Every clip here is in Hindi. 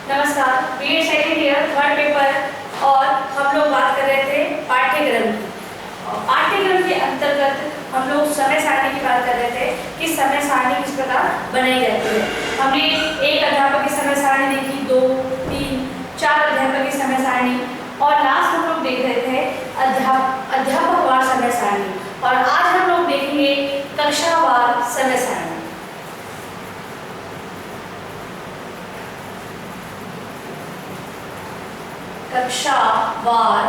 नमस्कार, BA second year third paper और हम लोग बात कर रहे थे पाठ्यक्रम की। पाठ्यक्रम के अंतर्गत हम लोग समय सारणी की बात कर रहे थे कि समय सारणी किस प्रकार बनाई जाती है। हमने एक अध्यापक की समय सारणी देखी, 2, 3, 4 अध्यापक की समय सारणी और लास्ट हम लोग देख रहे थे अध्यापकवार समय सारणी। और आज हम लोग देखेंगे कक्षावार समय सारणी। कक्षावार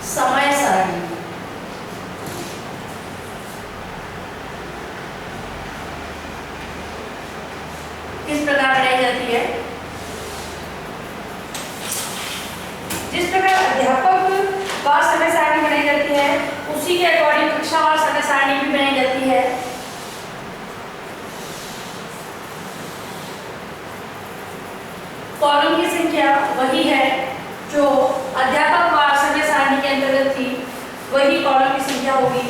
समय सारणी किस प्रकार बनाई जाती है। जिस प्रकार अध्यापक वार समय सारणी बनाई जाती है उसी के अकॉर्डिंग कक्षावार समय सारणी भी बनाई जाती है। कॉलम की संख्या वही है जो अध्यापक वार समय सारणी के अंतर्गत थी, वही कॉलम की संख्या होगी।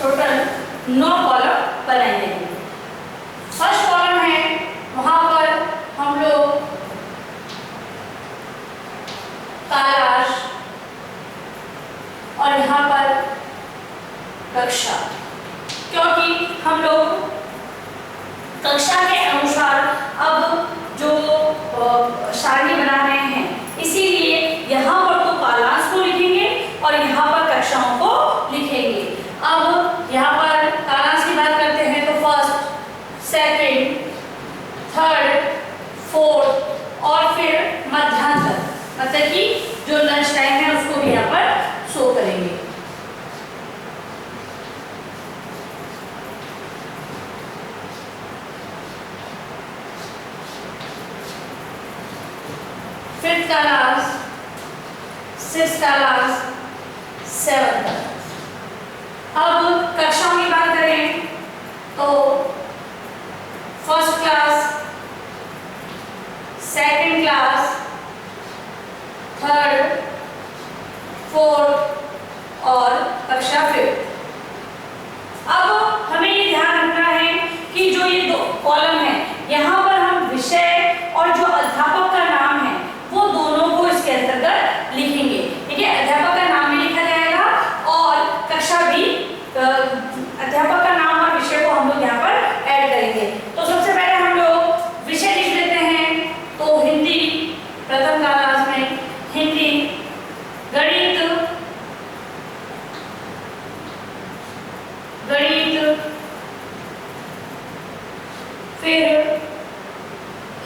टोटल 9 कॉलम बनाए जाएंगे। फर्स्ट कॉलम है, वहां पर हम लोग कालाश और यहाँ पर कक्षा, क्योंकि हम लोग कक्षा के अनुसार अब जो सारणी बना रहे हैं इसीलिए यहाँ पर तो कालाश को लिखेंगे और यहाँ पर कक्षाओं को लिखेंगे। अब यहाँ पर कालांश की बात करते हैं तो फर्स्ट, सेकंड, थर्ड, फोर्थ और फिर मध्यांतर, मतलब कि जो लंच टाइम है उसको भी यहाँ पर शो करेंगे। फिफ्थ कालांश, सिक्स्थ कालांश, सेवंथ कालांश। अब कक्षाओं की बात करें तो first class, second class, third, fourth और कक्षा फिफ्थ। अब हमें ये ध्यान रखना है कि जो ये 2 कॉलम है यहाँ पर हम विषय और जो अध्यापक का नाम है वो दोनों को इसके अंतर्गत लिखेंगे। ठीक है, अध्यापक का नाम भी लिखा जाएगा और कक्षा भी, अध्यापक का नाम और विषय को हम लोग यहाँ पर ऐड करेंगे। तो सबसे पहले हम लोग विषय लिख लेते हैं। तो हिंदी प्रथम कालांश में हिंदी, गणित, फिर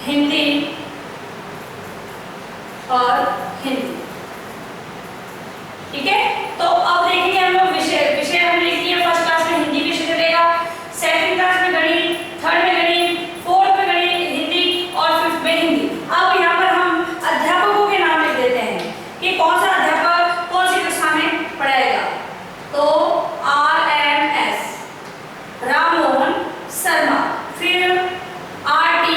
हिंदी और हिंदी। ठीक है, तो अब देखेंगे हम लोग विषय हमने लिख दिया। फर्स्ट क्लास में हिंदी विषय चलेगा, सेकंड क्लास में गणित, थर्ड में गणित, फोर्थ में गणित हिंदी और फिफ्थ में हिंदी। अब यहाँ पर हम अध्यापकों के नाम लिख देते हैं कि कौन सा अध्यापक कौन सी कक्षा में पढ़ाएगा। तो RMS राममोहन शर्मा, फिर RT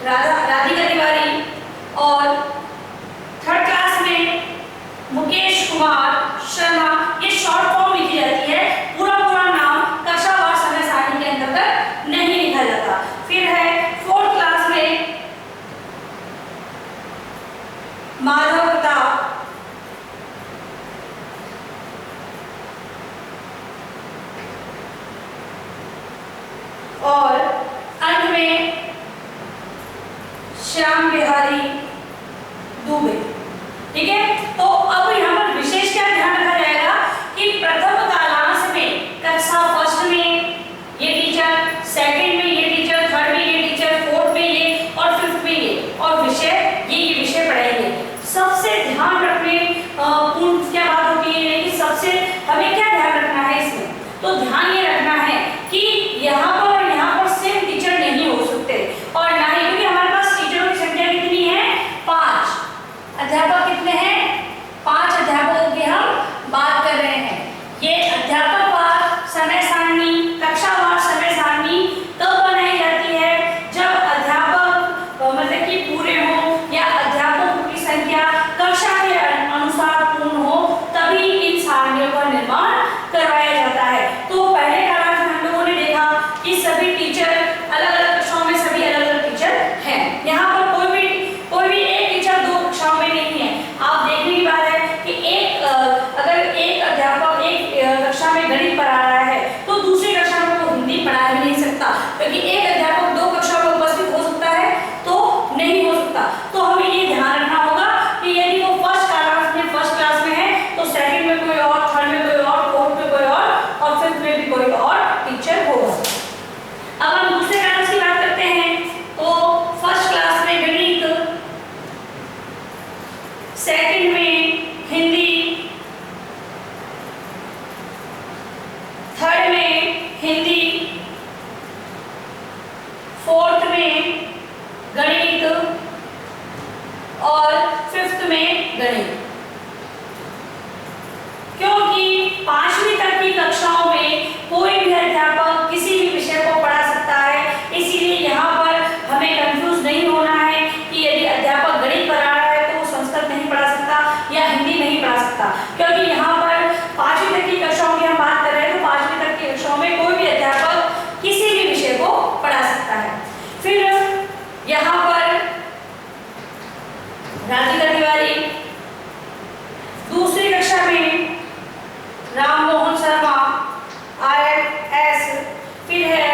राधिका तिवारी और थर्ड क्लास में मुकेश कुमार शर्मा। ये शॉर्ट फॉर्म लिखी जाती है, पूरा नाम कक्षावार समय सारणी के अंतर्गत नहीं लिखा जाता। फिर है फोर्थ क्लास में माधव प्रताप और अंत में श्याम बिहारी दुबे। ठीक है, तो अब यहाँ पर विशेष क्या ध्यान रखा जाएगा कि प्रथम कालांश में कक्षा फर्स्ट में ये टीचर, सेकंड में ये टीचर, थर्ड में ये टीचर, फोर्थ में ये और फिफ्थ में ये, और विषय ये विषय पढ़ाएंगे। सबसे ध्यान रखने पूर्ण क्या बात होती है कि सबसे हमें क्या ध्यान रखना है इसमें, तो ध्यान ये रखना है कि यहाँ पर और यहाँ पर सेम टीचर नहीं हो सकते, और ना ही, क्योंकि हमारे पास टीचरों की संख्या कितनी है 5, अध्यापक कितने हैं 5 अध्यापकों की हम बात कर रहे हैं। ये अध्यापकवार समय सारणी, कक्षावार समय सारणी तब बनाई जाती है जब अध्यापक मतलब कि पूरे हो या अध्यापकों की संख्या कक्षा के अनुसार पूर्ण हो, तभी इन सारणियों का निर्माण करवाया जाता है। तो पहले कालांश में हम लोगों ने देखा कि सभी टीचर अलग अलग कक्षाओं में सभी अलग अलग टीचर हैं। यहाँ पर कोई भी एक टीचर 2 कक्षाओं में नहीं है। आप देखने की बात है कि अगर एक अध्यापक एक कक्षा में गणित पढ़ा रहा है तो दूसरी कक्षा में वो हिंदी पढ़ा भी नहीं सकता, क्योंकि एक अध्यापक 2 कक्षा में उपस्थित हो सकता है तो नहीं हो सकता। तो हमें ये ध्यान रखना होगा कि यदि वो फर्स्ट क्लास में है तो सेकंड में कोई और, थर्ड में कोई और, फोर्थ में कोई और फिफ्थ में भी कोई और टीचर होगा। अब हम दूसरे क्लास की बात करते हैं, तो फर्स्ट क्लास में गणित, सेकंड में हिंदी, थर्ड में हिंदी, फोर्थ में गणित और फिफ्थ में गणित। क्योंकि 5वीं तक की कक्षाओं में कोई भी अध्यापक किसी भी विषय को पढ़ा सकता है, इसीलिए यहाँ पर हमें कंफ्यूज नहीं होना है कि यदि अध्यापक गणित पढ़ा रहा है तो वो संस्कृत नहीं पढ़ा सकता या हिंदी नहीं पढ़ा सकता, क्योंकि यहाँ पर 5वीं तक की कक्षाओं की हम बात कर रहे हैं। तो 5वीं तक की कक्षाओं में कोई भी अध्यापक किसी भी विषय को पढ़ा सकता है। फिर यहाँ पर राधिका तिवारी, दूसरी कक्षा में राम मोहन शर्मा RS, फिर है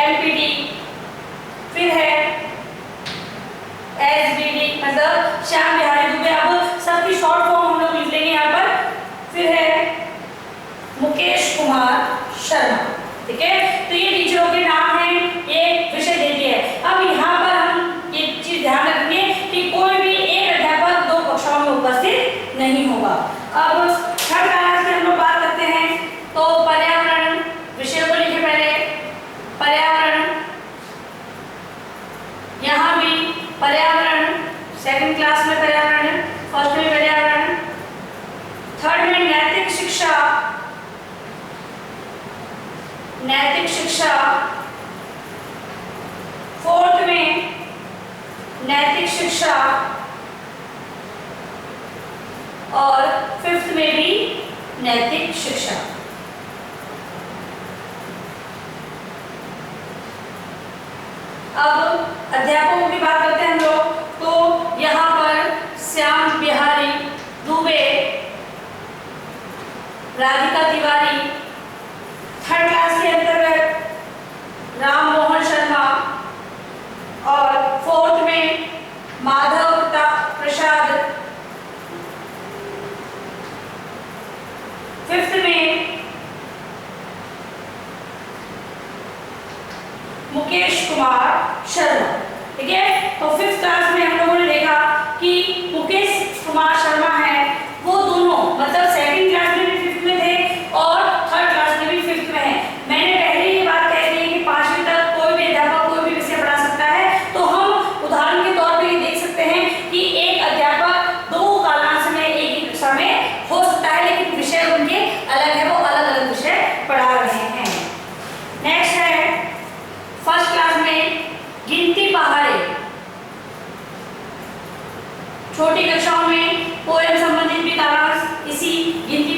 LPD, फिर है SBD मतलब श्याम बिहारी दुबे। अब सबकी शॉर्ट फॉर्म हम लोग लिख लेंगे यहाँ पर। फिर है मुकेश कुमार शर्मा। ठीक है, तो ये टीचरों के नाम हैं, ये विषय देती है। अब यहाँ पर हम ये चीज ध्यान रखेंगे कि कोई भी एक अध्यापक 2 कक्षाओं में उपस्थित नहीं होगा। अब थर्ड क्लास की हम लोग बात करते हैं, तो पर्यावरण विषय को लिखे पहले। पर्यावरण, यहाँ भी पर्यावरण, सेकंड क्लास में पर्यावरण, फर्स्ट में पर्यावरण, थर्ड में नैतिक शिक्षा, फोर्थ में नैतिक शिक्षा और फिफ्थ में भी नैतिक शिक्षा। अब अध्यापकों की बात करते हैं हम लोग, तो यहाँ पर श्याम बिहारी दुबे, राधिका तिवारी, थर्ड क्लास के अंतर्गत राम मोहन शर्मा, और फोर्थ में माधव प्रसाद, फिफ्थ में मुकेश कुमार शर्मा। ठीक है, तो फिफ्थ क्लास में हम लोगों ने देखा कि मुकेश कुमार शर्मा है, वो दोनों मतलब सेकंड क्लास में भी फिफ्थ में थे और थर्ड क्लास में भी फिफ्थ में है। मैंने पहले ये बात कह दी है कि 5वीं तक कोई भी अध्यापक कोई भी विषय पढ़ा सकता है। तो हम उदाहरण के तौर पे ये देख सकते हैं कि एक अध्यापक 2 कालांश में एक ही कक्षा में हो सकता है, लेकिन विषय उनके अलग है, वो अलग अलग विषय पढ़ा रहे हैं। नेक्स्ट है फर्स्ट क्लास में गिनती पहाड़े। छोटी कक्षाओं में पोएम संबंधित भी कालांश इसी गिनती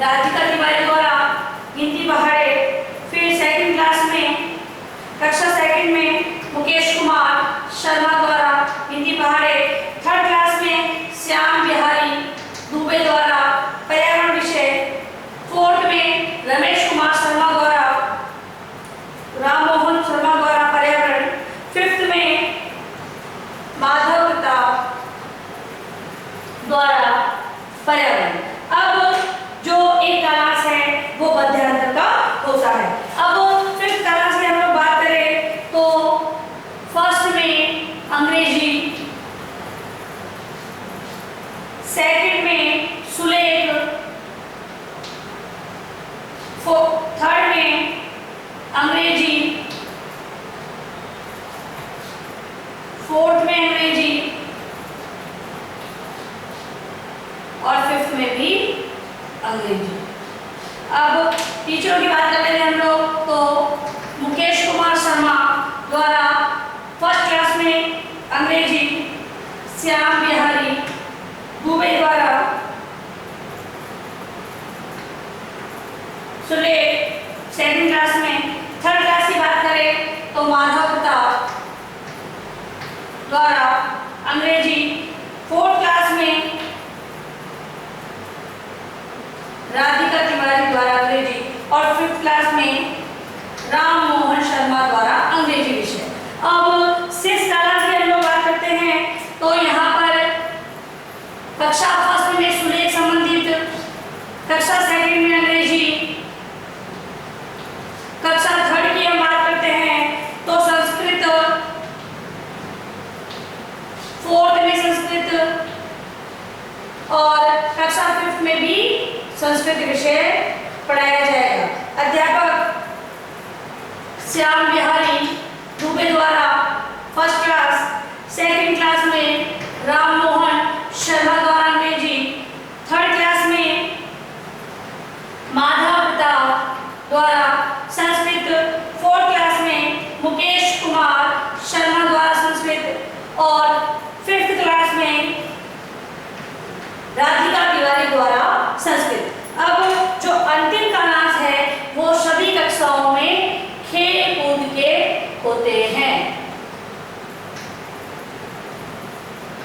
राधिका तिवारी द्वारा गिनती पहाड़े। फिर सेकंड क्लास में, कक्षा सेकंड में मुकेश कुमार शर्मा द्वारा गिनती पहाड़े। थर्ड क्लास में श्याम बिहारी दुबे द्वारा पर्यावरण विषय। फोर्थ में रमेश कुमार शर्मा द्वारा, राम मोहन शर्मा द्वारा पर्यावरण। फिफ्थ में माधव प्रताप द्वारा पर्यावरण। अब जो एक क्लास है वो मध्यांतर का होता है। अब फिफ्थ क्लास की हम लोग बात करें तो फर्स्ट में अंग्रेजी, सेकंड में सुलेख, थर्ड में अंग्रेजी, फोर्थ में अंग्रेजी और फिफ्थ में भी अंग्रेजी। अब टीचरों की बात कर लेते हैं हम लोग तो मुकेश कुमार शर्मा द्वारा फर्स्ट क्लास में अंग्रेजी, श्याम बिहारी दुबे द्वारा सुलेख सेकंड क्लास में। थर्ड क्लास की बात करें तो माधव प्रताप द्वारा अंग्रेजी। फोर्थ क्लास में राधिका तिवारी द्वारा अंग्रेजी और फिफ्थ क्लास में राम मोहन शर्मा द्वारा अंग्रेजी विषय। अब सिक्स्थ क्लास की हम लोग बात करते हैं तो यहाँ पर कक्षा फर्स्ट में सुलेख संबंधित, कक्षा सेकंड में अंग्रेजी, कक्षा थर्ड की हम बात करते हैं तो संस्कृत, फोर्थ में संस्कृत और कक्षा फिफ्थ में भी संस्कृत विषय पढ़ाया जाएगा। अध्यापक श्याम बिहारी दुबे द्वारा फर्स्ट क्लास, सेकंड क्लास में राम मोहन शर्मा द्वारा अंग्रेजी, थर्ड क्लास में माधव प्रताप द्वारा संस्कृत, फोर्थ क्लास में मुकेश कुमार शर्मा द्वारा संस्कृत और फिफ्थ क्लास में राधिका तिवारी द्वारा संस्कृत। अब जो अंतिम क्लास है वो सभी कक्षाओं में खेल कूद के होते हैं।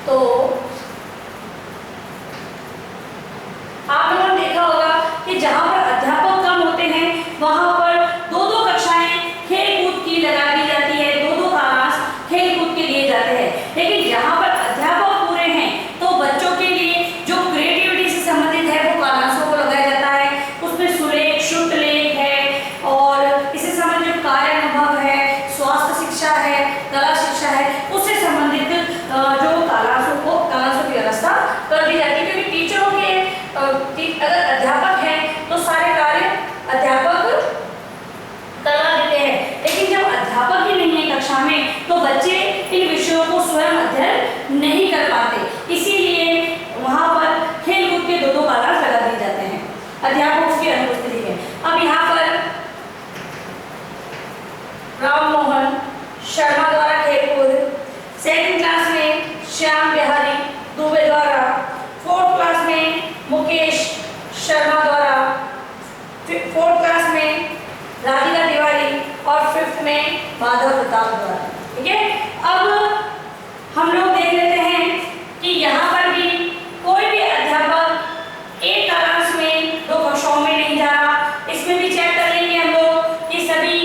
तो आप लोगों ने देखा होगा कि जहां पर अध्यापक कम होते हैं वहां पर दो दो कक्षाएं खेल कूद की लगा दी जाती है, दो दो क्लास खेल कूद के लिए जाते हैं। लेकिन जहां पर अध्यापक पूरे हैं तो बच्चों के लिए जो क्रिएटिविटी से संबंधित है वो क्लासों को लगाया जाता है। उसमें सुलेख, शुद्ध लेख है और इससे संबंधित कार्य अनुभव है, स्वास्थ्य शिक्षा है, कला शिक्षा है, उससे संबंधित जो क्लासों की व्यवस्था कर दी जाती है। क्योंकि टीचरों के अगर अध्यापक हैं तो सारे कार्य अध्यापक करवा देते हैं। लेकिन जब अध्यापक ही नहीं है कक्षा में तो बच्चे इन विषयों को स्वयं अध्ययन नहीं कर पाते। इसीलिए वहां पर खेल कूद के दो दो क्लास लगा दिए जाते हैं अध्यापकों की अनुपस्थिति में। अब यहाँ पर राम मोहन शर्मा द्वारा खेलकूद, सेकंड क्लास में श्याम बिहारी दुबे द्वारा, फोर्थ क्लास में मुकेश शर्मा द्वारा, फोर्थ क्लास में राधिका तिवारी और फिफ्थ में माधव प्रताप द्वारा। ठीक है, अब हम लोग देख लेते हैं कि यहाँ पर भी कोई भी अध्यापक एक क्लास में दो कक्षाओं में नहीं जा रहा। इसमें भी चेक कर लेंगे हम लोग कि सभी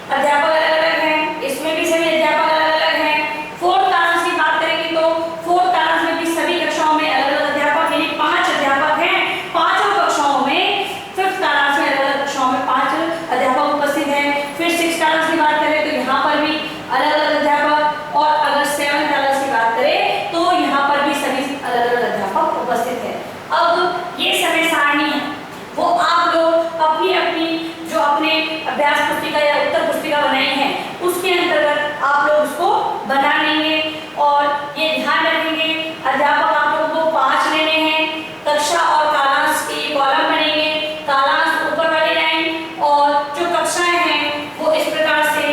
अध्यापक अलग अलग हैं, इसमें भी सभी अध्यापक अलग अलग हैं। फोर्थ क्लास की बात करेंगे तो फोर्थ क्लास में भी सभी कक्षाओं में अलग अलग अध्यापक, यानी 5 अध्यापक हैं। पांचों कक्षाओं में, फिफ्थ क्लास में अलग अलग कक्षाओं में 5 अध्यापक उपस्थित हैं। फिर सिक्स क्लास की बात करें तो यहाँ पर भी अलग अलग अध्यापक, और अगर सेवंथ क्लास की बात करें तो यहाँ पर भी सभी अलग अलग अध्यापक उपस्थित हैं। अब ये समय सारणी है वो आप लोग अपनी अपनी जो अपने अभ्यास पुस्तिका या उत्तर पुस्तिका बनाई है उसके अंतर्गत आप लोग उसको बना लेंगे और ये ध्यान रखेंगे अध्यापक आप लोगों को 5 लेने हैं। कक्षा और कालांश के कॉलम बनेंगे, कालांश ऊपर वाली लाइन, और जो कक्षाएं हैं वो इस प्रकार से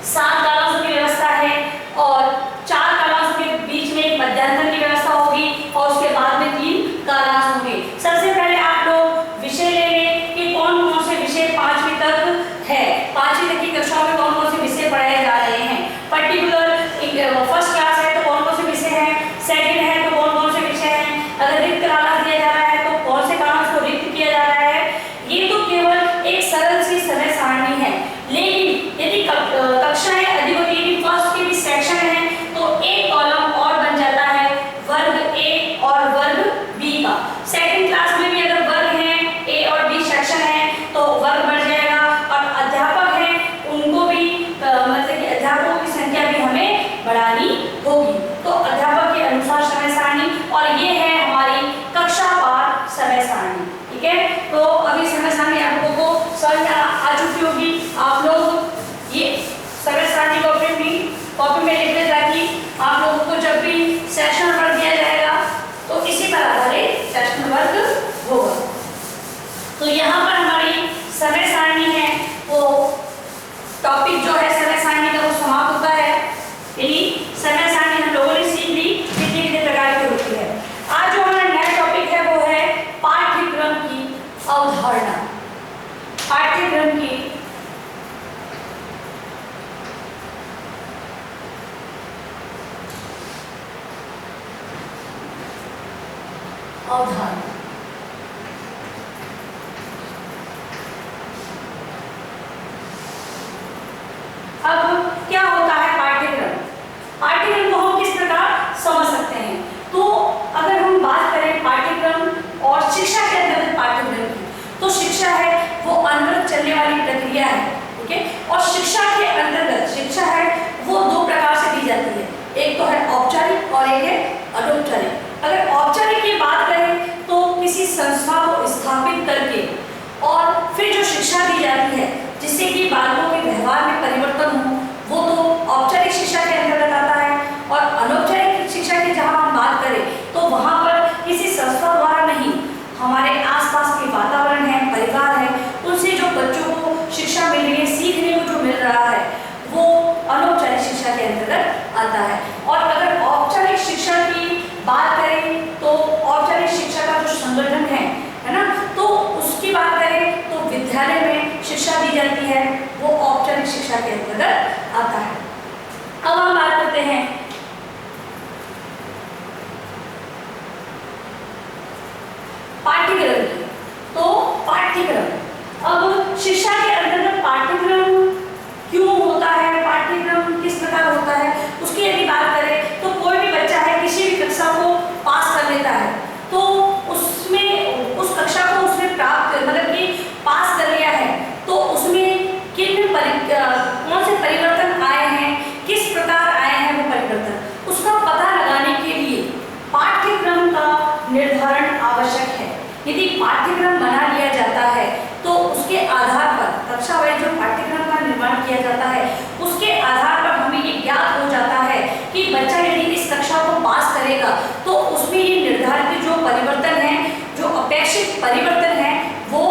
7 कालांशों की व्यवस्था है और 4 कालांशों के बीच में एक मध्यांतर की व्यवस्था होगी और उसके बाद में 3 कालांश होंगे। सबसे पहले आप लोग ठीक है, तो अभी समय सारणी आप लोगों को समझ में आ चुकी होगी। आप लोग ये समय सारणी कॉपी में लिख लें ताकि आप लोगों को जब भी सेशन वर्क दिया जाएगा तो इसी पर आधारित सेशन वर्क होगा। तो यहाँ पर हमारी समय सारणी है वो टॉपिक जो है समय सारणी का वो समाप्त होता है। यानी समय सारणी हम लोगों ने सीख ली कितने कितने प्रकार की होती है। आज जो हमारा नया टॉपिक है वो है पाठ्यक्रम की अवधारणा। पाठ्यक्रम की अवधारणा। अब क्या होता है पाठ्यक्रम? पाठ्यक्रम को हम किस प्रकार समझ सकते हैं? तो अगर हम बात करें पाठ्यक्रम और शिक्षा के अंतर्गत पाठ्यक्रम की, तो शिक्षा है वो अनवरत चलने वाली प्रक्रिया है, ठीक है। और शिक्षा के अंतर्गत शिक्षा है वो दो प्रकार से दी जाती है, एक तो है औपचारिक और एक है अनौपचारिक। अगर औपचारिक की बात करें तो किसी संस्था को स्थापित करके और फिर जो शिक्षा दी जाती है जिससे कि बालकों के व्यवहार में परिवर्तन हो, वो तो औपचारिक शिक्षा के अंतर्गत आता है। और अनौपचारिक शिक्षा की जहाँ हम बात करें तो वहाँ पर किसी संस्था द्वारा नहीं, हमारे आसपास के वातावरण है, परिवार है, उनसे जो बच्चों को शिक्षा मिल रही है, सीखने को जो मिल रहा है, वो अनौपचारिक शिक्षा के अंतर्गत आता है। और अगर औपचारिक शिक्षा की बात करें तो औपचारिक शिक्षा का जो संगठन है ना, तो उसकी बात करें तो विद्यालय में शिक्षा दी जाती है, वो औपचारिक शिक्षा के अंतर्गत आता है। अब हम बात करते हैं पाठ्यक्रम की। तो पाठ्यक्रम, अब शिक्षा के अंतर्गत पाठ्यक्रम क्यों होता है, पाठ्यक्रम किस प्रकार होता है, उसकी यदि बात करें तो कोई भी बच्चा है किसी भी कक्षा को पास कर लेता है, तो उसमें उस कक्षा को उसने प्राप्त मतलब कि पास कर लिया है, तो उसमें कौन से परिवर्तन आए हैं, किस प्रकार आए हैं वो परिवर्तन, उसका पता लगाने के लिए पाठ्यक्रम का निर्धारण आवश्यक है। यदि पाठ्यक्रम बना लिया जाता है तो उसके आधार पर कक्षा वाइज जो पाठ्यक्रम का निर्माण किया जाता है उसके आधार पर हमें ये ज्ञात हो जाता है कि बच्चा यदि इस कक्षा को पास करेगा तो उसमें ये निर्धारित जो परिवर्तन है, जो अपेक्षित परिवर्तन है, वो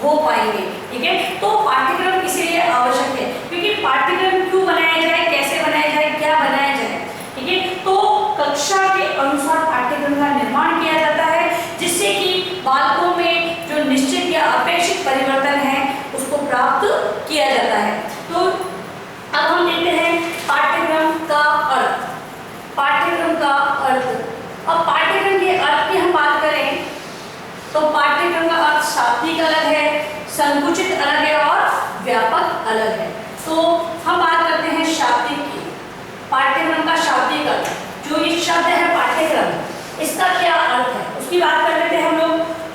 हो पाएंगे, ठीक है। तो पाठ्यक्रम इसलिए आवश्यक है, क्योंकि पाठ्यक्रम क्यों बनाया जाए, कैसे बनाया जाए, क्या बनाया जाए, ठीक है। तो कक्षा के अनुसार पाठ्यक्रम का निर्माण किया जाता है जिससे कि बालकों में जो निश्चित या अपेक्षित परिवर्तन है उसको प्राप्त किया जाता है। तो अब हम देखते हैं पाठ्यक्रम का अर्थ। पाठ्यक्रम का अर्थ, अब पाठ्यक्रम के अर्थ की हम बात करें तो पाठ्यक्रम का अर्थ शाब्दिक अलग है, संकुचित अलग है और व्यापक अलग है। तो हम बात करते हैं शाब्दिक की। पाठ्यक्रम का शाब्दिक अर्थ, जो ये शब्द है पाठ्यक्रम, इसका क्या अर्थ है उसकी बात कर लेते हैं हम लोग।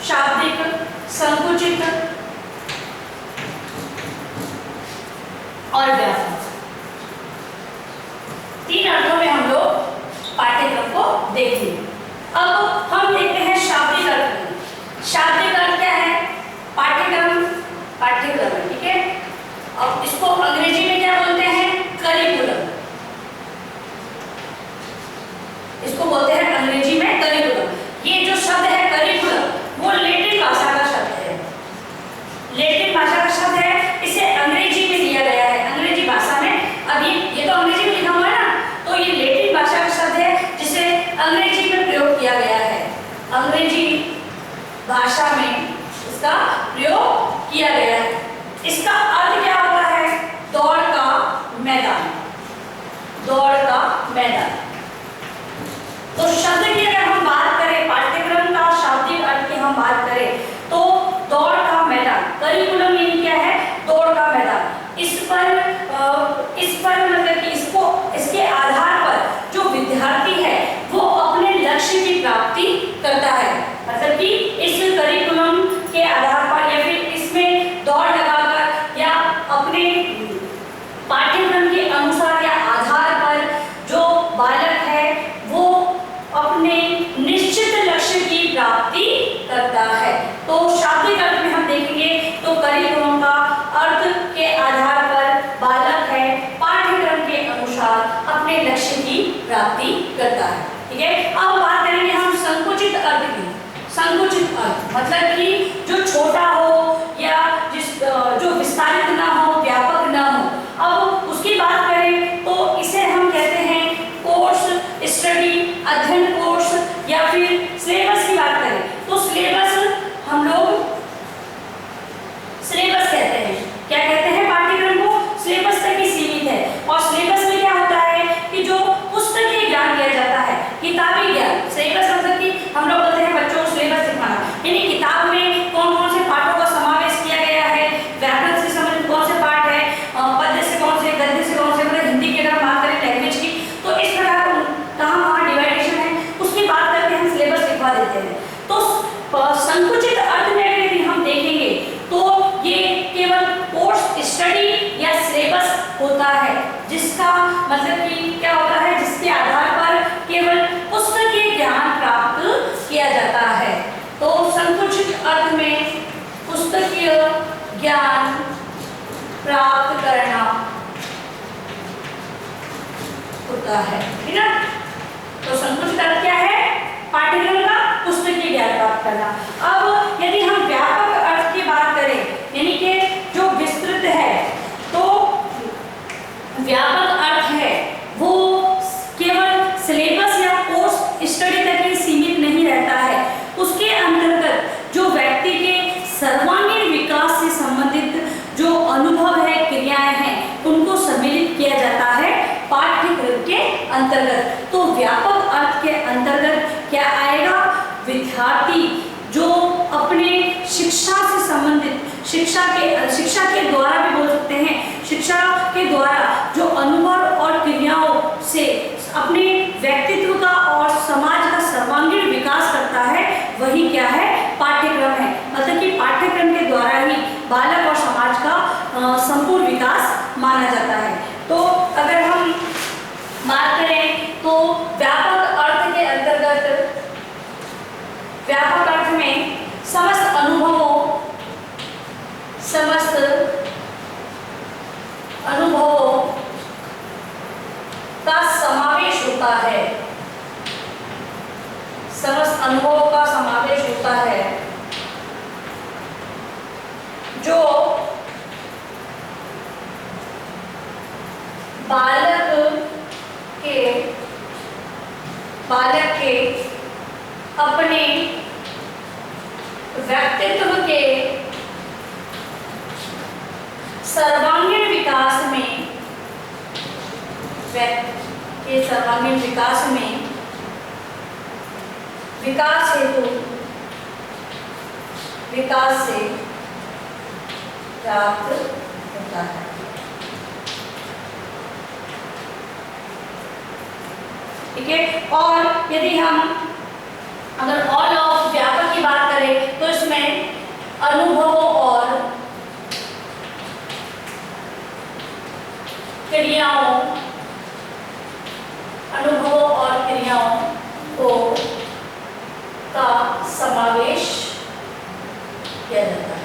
शाब्दिक, संकुचित और व्यापक, तीन अर्थों में हम लोग पाठ्यक्रम को देखेंगे। अब हम देखते हैं शाब्दिक अर्थ। शाब्दिक अर्थ क्या है? पाठ्यक्रम, पाठ्यक्रम है, ठीक है। अब इसको अंग्रेजी में क्या बोलते हैं? करिकुलम। इसको बोलते हैं अंग्रेजी में करिकुलम। ये जो शब्द है करिकुलम वो लैटिन भाषा का शब्द है, लैटिन भाषा का शब्द है, इसे अंग्रेजी में दिया गया है, अंग्रेजी भाषा में। अभी ये तो अंग्रेजी में लिखा हुआ है ना, तो ये लैटिन भाषा का शब्द है जिसे अंग्रेजी में प्रयोग किया गया है, अंग्रेजी भाषा में इसका प्रयोग किया गया है। इसका अर्थ क्या होता है? दौड़ का मैदान, दौड़ का मैदान। तो शब्द की अगर हम बात करें, पाठ्यक्रम का शाब्दिक अर्थ की हम बात करें तो दौड़ का मैदान, करिकुलम मीनिंग क्या है? दौड़ का मैदान। इस पर मतलब कि इसके आधार पर जो विद्यार्थी है वो अपने लक्ष्य की प्राप्ति करता है, मतलब कि इस करिकुलम के आधार पर या फिर इसमें दौड़ लगाकर या अपने पाठ्यक्रम के अनुसार या आधार पर जो बालक है वो अपने निश्चित लक्ष्य की प्राप्ति करता है। तो शाब्दिक संकुचित अर्थ मतलब कि जो छोटा हो या जो विस्तारित ना हो, व्यापक ना हो। अब उसकी बात करें तो इसे हम कहते हैं कोर्स स्टडी, अध्ययन कोर्स, या फिर सिलेबस की बात करें तो सिलेबस हम लोग सिलेबस कहते हैं। क्या कहते हैं? पाठ्यक्रम को सिलेबस तक ही सीमित है। और सिलेबस में क्या होता है कि जो पुस्तकीय ज्ञान दिया जाता है, किताबी ज्ञान। सिलेबस मतलब कि हम लोग बोलते हैं बच्चों को सिलेबस सिखाना, यानी किताब में कौन कौन से पाठों का समावेश किया गया है, व्याकरण से संबंधित कौन से पाठ है, पद्य से कौन से, गद्य से कौन से, मतलब हिंदी की अगर बात करें लैंग्वेज की तो इस प्रकार कहाँ डिवाइडेशन है उसकी बात करके हम सिलेबस लिखवा देते हैं। तो संकुचित अर्थ में यदि हम देखेंगे तो ये केवल कोर्स स्टडी या सिलेबस होता है, जिसका मतलब कि क्या होता है, जिसके आधार पर केवल पुस्तकीय ज्ञान प्राप्त किया जाता है। तो संकुचित अर्थ में पुस्तकीय ज्ञान प्राप्त करना होता है, ठीक है। तो संकुचित अर्थ क्या है? पाठ्यक्रम का पुस्तकीय ज्ञान प्राप्त करना। अब यदि हम व्यापक अर्थ की बात करें, यानी कि जो विस्तृत है, तो व्यापक अर्थ है वो केवल सिलेबस या कोर्स स्टडी तक ही सीमित नहीं रहता है। उसके अंतर्गत जो व्यक्ति के सर्वांगीण विकास से संबंधित जो अनुभव है, क्रियाएं हैं, उनको सम्मिलित किया जाता है पाठ्यक्रम के अंतर्गत। तो व्यापक अर्थ के अंतर्गत क्या आएगा? विद्यार्थी जो अपने शिक्षा से संबंधित, शिक्षा के द्वारा भी बोल सकते हैं, शिक्षा के द्वारा जो अनुभव और क्रियाओं से अपने व्यक्तित्व का और समाज का सर्वांगीण विकास करता है, वही क्या है? पाठ्यक्रम है। मतलब कि पाठ्यक्रम के द्वारा ही बालक और समाज का संपूर्ण विकास माना जाता है। तो अगर हम बात करें तो व्यापक अर्थ के अंतर्गत, व्यापक अर्थ में समस्त अनुभवों का समावेश होता है, समस्त अनुभवों का समावेश होता है जो बालक के अपने व्यक्तित्व के सर्वांगीण विकास में, विकास हेतु विकास से प्राप्त होता है। ठीक है। और यदि हम अगर ऑल ऑफ व्यापक की बात करें तो इसमें अनुभवों और क्रियाओं को का समावेश किया जाता है।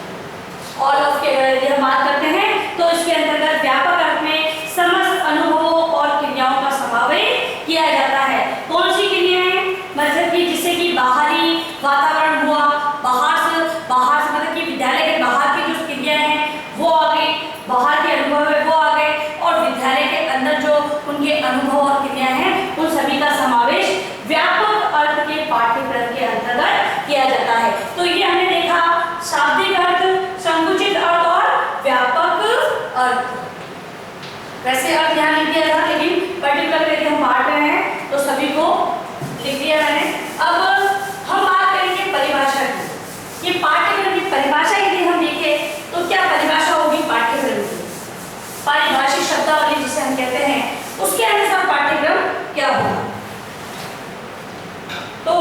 ऑल ऑफ के अगर यदि हम बात करते हैं तो इसके अंतर्गत व्यापक अर्थ में समस्त अनुभवों और क्रियाओं का समावेश किया जाता है। कौन सी क्रियाएं? मतलब कि जिससे कि बाहरी वातावरण हुआ, बाहर से मतलब कि विद्यालय के बाहर की जो क्रियाएं हैं वो आ गई, बाहर के अनुभव है वो आ गए, और विद्यालय के अंदर जो उनके अनुभव और क्रियाएं हैं उन सभी का समावेश व्यापक अर्थ के पाठ्यक्रम के अंतर्गत किया जाता है। तो ये हमने देखा शाब्दिक अर्थ, संकुचित अर्थ और व्यापक अर्थ। वैसे अर्थ ध्यान नहीं दिया था, लेकिन पर्टिकुलर यदि हम बांट रहे हैं तो सभी को लिख दिया मैंने। अब हम बात करेंगे परिभाषा की। ये पाठ्यक्रम की परिभाषा यदि हम देखें तो क्या परिभाषा होगी पाठ्यक्रम की? पारिभाषिक शब्दावली जिसे हम कहते हैं, उसके अनुसार पाठ्यक्रम क्या होगा? तो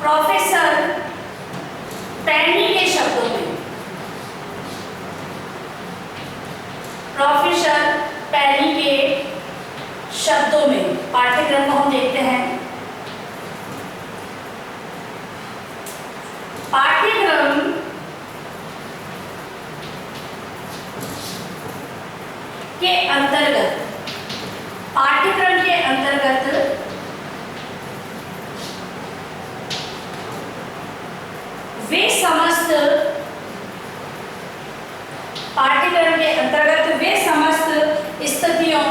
प्रोफेसर पैनी के शब्दों में, प्रोफेसर पैनी के शब्दों में पाठ्यक्रम को हम देखते हैं। पाठ्यक्रम के अंतर्गत वे समस्त पाठ्यक्रम के अंतर्गत वे समस्त स्थितियों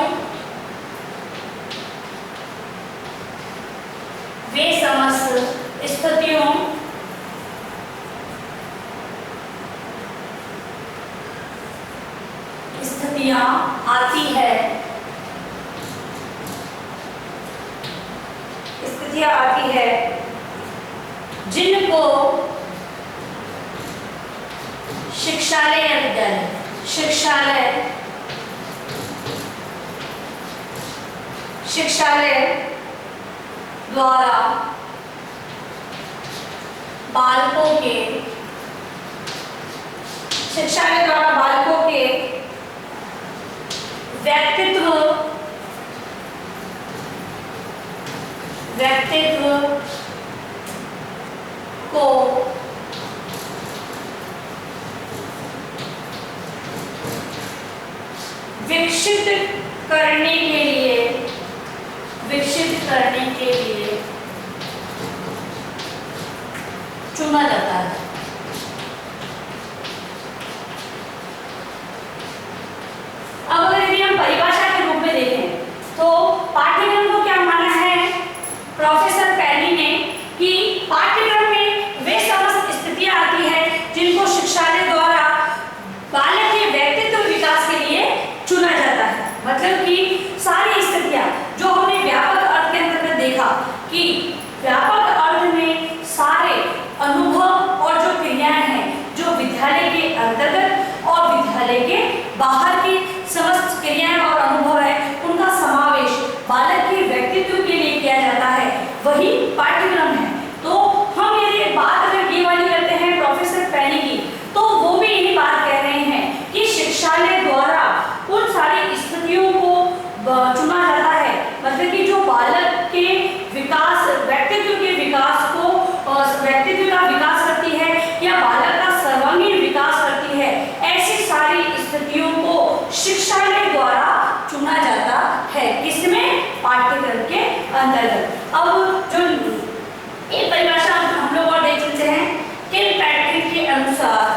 स्थितियां आती है जिनको शिक्षालय या शिक्षालय द्वारा बालकों के व्यक्तित्व को विकसित करने के लिए चुना जाता है। अब अगर यदि हम परिभाषा के रूप में देखें तो पाठ्यक्रम को क्या माना है प्रोफेसर पैनी ने कि पाठ्यक्रम में वे समस्त स्थितियां आती है जिनको शिक्षालय द्वारा बालक के व्यक्तित्व विकास के लिए चुना जाता है। मतलब कि सारी स्थितियां जो हमने व्यापक अर्थ के अंतर्गत देखा कि व्यापक अर्थ में सारे अनुभव और जो क्रियाएं हैं जो विद्यालय के अंतर्गत और विद्यालय के बाहर की समस्त क्रियाएं और अनुभव है उनका समावेश बालक के व्यक्तित्व के लिए किया जाता है, वही पाठ्यक्रम है। तो हम यदि बात अगर ये वाली करते हैं प्रोफेसर पैनी की तो वो भी यही बात कह रहे हैं कि शिक्षालय द्वारा उन सारी स्थितियों को चुना जाता है। मतलब कि जो बालक के विकास व्यक्तित्व का विकास करती है या बालक का सर्वांगीण विकास करती है, ऐसी सारी स्थितियों को शिक्षालय द्वारा चुना जाता है। किसमें? पाठ्यक्रम के अंतर्गत। अब जो एक परिभाषा हम लोग और देख लेते हैं किलपैट्रिक के अनुसार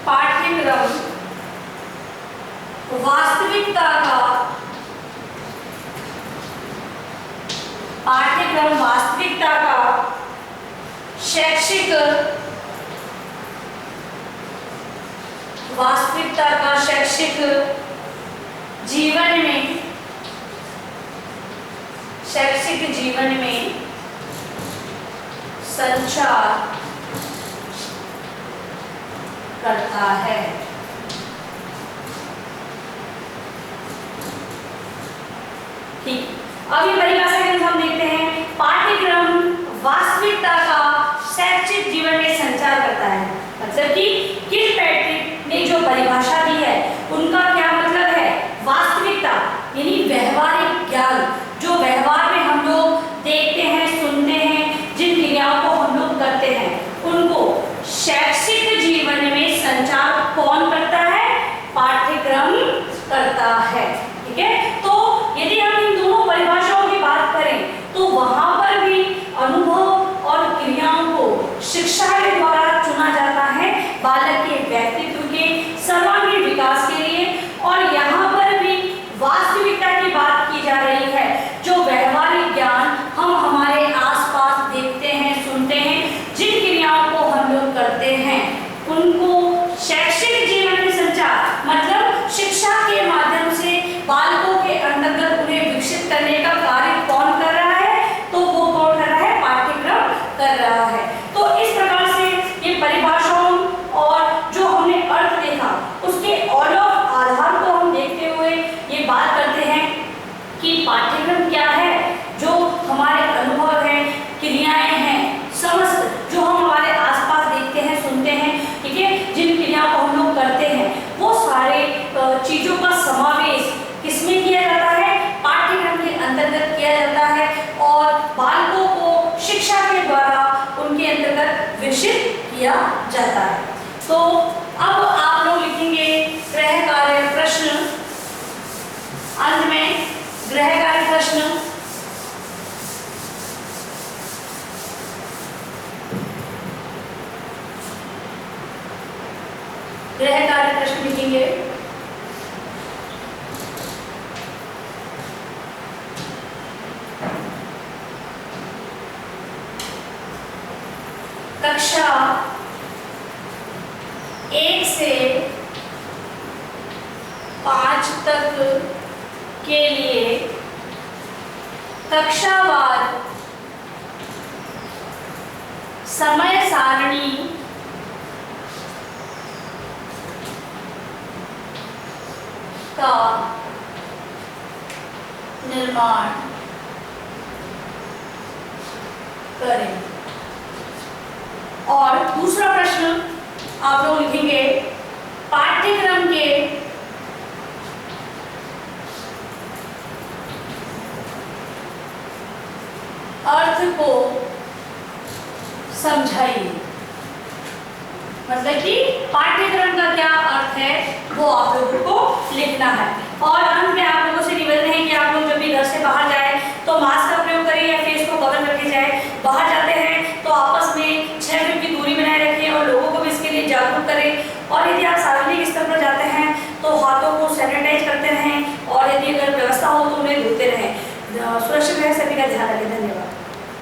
पाठ्यक्रम वास्तविकता का शैक्षिक जीवन में संचार करता है। ठीक, अभी परिभाषा के हम देखते हैं पाठ्यक्रम वास्तविकता का शैक्षिक जीवन में संचार करता है। मतलब कि किलपैट्रिक ने जो परिभाषा दी है उनका क्या मतलब है? वास्तविकता यानी व्यवहारिक ज्ञान, जो व्यवहार में हम लोग देखते हैं, सुनते हैं, जिन क्रियाओं को हम लोग करते हैं उनको शैक्षिक जीवन में संचार कौन करता है? पाठ्यक्रम करता है। ठीक है, तो यदि हम इन दोनों परिभाषाओं की बात करें तो वहां पर भी अनुभव और क्रियाओं को शिक्षालय द्वारा चुना जाता है बालक के व्यक्तित्व के सर्वांगीण विकास के लिए जाता है। तो अब आप लोग लिखेंगे गृह कार्य प्रश्न, अंत में गृह कार्य प्रश्न। गृह कार्य प्रश्न लिखेंगे। कक्षा 1 से 5 तक के लिए कक्षावार समय सारणी का निर्माण करें। और दूसरा प्रश्न आप लोग लिखेंगे पाठ्यक्रम के अर्थ को समझाइए। मतलब कि पाठ्यक्रम का क्या अर्थ है वो आप लोगों को लिखना है। और अंत में आप लोगों से निवेदन है कि आप लोग जब भी घर से बाहर जाए तो मास्क का प्रयोग करें या फेस को कवर करके जाए। बाहर जाते हैं तो आपस में 6 फीट की दूरी बनाए रखें और लोगों को भी इसके लिए जागरूक करें। और यदि आप सार्वजनिक स्तर पर जाते हैं तो हाथों को सैनिटाइज करते रहें और यदि अगर व्यवस्था हो तो उन्हें धोते रहें। सुरक्षित रहे, सभी का ध्यान रखें।